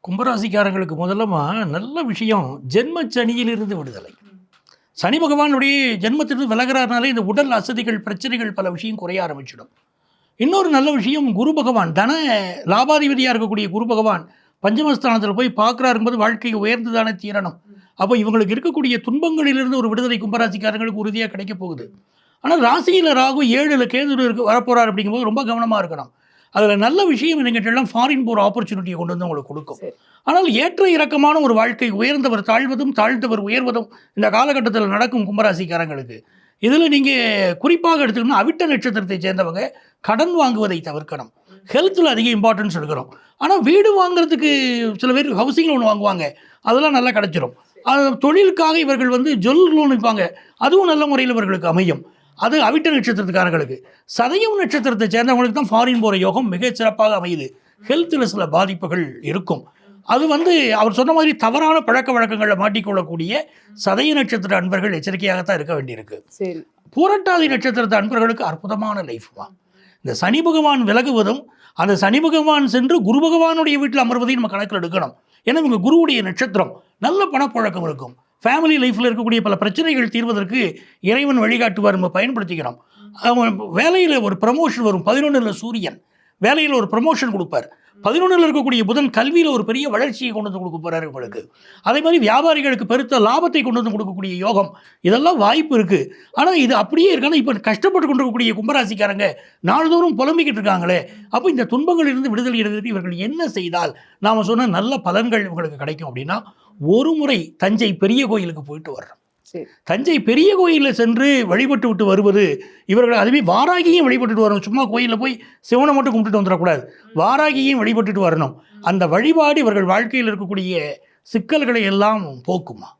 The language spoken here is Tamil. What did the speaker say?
கும்பராசிக்காரங்களுக்கு முதல்லமா நல்ல விஷயம் ஜென்ம சனியிலிருந்து விடுதலை. சனி பகவானுடைய ஜென்மத்திலிருந்து விலகிறாருனாலே இந்த உடல் அசதிகள் பிரச்சனைகள் பல விஷயம் குறைய ஆரம்பிச்சிடும். இன்னொரு நல்ல விஷயம் குரு பகவான் தன லாபாதிபதியாக இருக்கக்கூடிய குரு பகவான் பஞ்சமஸ்தானத்தில் போய் பார்க்குறாரும்போது வாழ்க்கை உயர்ந்து தானே தீரணும். அப்போ இவங்களுக்கு இருக்கக்கூடிய துன்பங்களிலிருந்து ஒரு விடுதலை கும்பராசிக்காரங்களுக்கு உறுதியாக கிடைக்க போகுது. ஆனால் ராசியில் ராகு 7ல் கேது வரப்போகிறார் அப்படிங்கும்போது ரொம்ப கவனமாக இருக்கணும். அதில் நல்ல விஷயம் என்னங்கெல்லாம் ஃபாரின் போகிற ஆப்பர்ச்சுனிட்டியை கொண்டு வந்து உங்களுக்கு கொடுக்கும். ஆனால் ஏற்ற இறக்கமான ஒரு வாழ்க்கை, உயர்ந்தவர் தாழ்வதும் தாழ்ந்தவர் உயர்வதும் இந்த காலகட்டத்தில் நடக்கும் கும்பராசிக்காரங்களுக்கு. இதில் நீங்கள் குறிப்பாக எடுத்துக்கணும்னா அவிட்ட நட்சத்திரத்தை சேர்ந்தவங்க கடன் வாங்குவதை தவிர்க்கணும். ஹெல்த்தில் அதிக இம்பார்ட்டன்ஸ் எடுக்கிறோம். ஆனால் வீடு வாங்குறதுக்கு சில பேர் ஹவுசிங் லோன் வாங்குவாங்க, அதெல்லாம் நல்லா கிடச்சிரும். தொழிலுக்காக இவர்கள் ஜொல் லோன் வைப்பாங்க, அதுவும் நல்ல முறையில் இவர்களுக்கு அமையும். அது அவிட்ட நட்சத்திரத்துக்காரர்களுக்கு. சதயம் நட்சத்திரத்தை சேர்ந்தவங்களுக்கு தான் ஃபாரின் போகிற யோகம் மிகச் சிறப்பாக அமையுது. ஹெல்த்தில் சில பாதிப்புகள் இருக்கும். அது அவர் சொன்ன மாதிரி தவறான பழக்க வழக்கங்களில் மாட்டிக்கொள்ளக்கூடிய சதய நட்சத்திர அன்பர்கள் எச்சரிக்கையாகத்தான் இருக்க வேண்டியிருக்கு. பூரட்டாதி நட்சத்திரத்து அன்பர்களுக்கு அற்புதமான லைஃப்மா. இந்த சனி பகவான் விலகுவதும் அந்த சனி பகவான் சென்று குரு பகவானுடைய வீட்டில் அமர்வதையும் நம்ம கணக்கில் எடுக்கணும். ஏன்னா இவங்க குருவுடைய நட்சத்திரம், நல்ல பணப்பழக்கம் இருக்கும். ஃபேமிலி லைஃப்பில் இருக்கக்கூடிய பல பிரச்சனைகள் தீர்வதற்கு இறைவன் வழிகாட்டுவார், நம்ம பயன்படுத்திக்கிறோம். வேலையில் ஒரு ப்ரமோஷன் வரும். 11ல் சூரியன் வேலையில் ஒரு ப்ரமோஷன் கொடுப்பார். 11ல் இருக்கக்கூடிய புதன் கல்வியில் ஒரு பெரிய வளர்ச்சியை கொண்டு வந்து கொடுக்க போகிறார் உங்களுக்கு. அதே மாதிரி வியாபாரிகளுக்கு பெருத்த லாபத்தை கொண்டு வந்து கொடுக்கக்கூடிய யோகம், இதெல்லாம் வாய்ப்பு இருக்குது. ஆனால் இது அப்படியே இருக்கானா இப்போ கஷ்டப்பட்டு கொண்டு இருக்கக்கூடிய கும்பராசிக்காரங்க நாள்தோறும் புலம்பிக்கிட்டு இருக்காங்களே. அப்போ இந்த துன்பங்களிலிருந்து விடுதலை எடுத்துட்டு இவர்கள் என்ன செய்தால் நாம் சொன்ன நல்ல பலன்கள் இவங்களுக்கு கிடைக்கும் அப்படின்னா, ஒரு முறை தஞ்சை பெரிய கோயிலுக்கு போயிட்டு வர்றோம். தஞ்சை பெரிய கோயிலில் சென்று வழிபட்டு விட்டு வருவது இவர்கள், அதுவே வாராகியும் வழிபட்டுட்டு வரணும். சும்மா கோயிலில் போய் சிவனை மட்டும் கும்பிட்டுட்டு வந்துடக்கூடாது, வாராகியும் வழிபட்டுட்டு வரணும். அந்த வழிபாடு இவர்கள் வாழ்க்கையில் இருக்கக்கூடிய சிக்கல்களை எல்லாம் போக்குமா.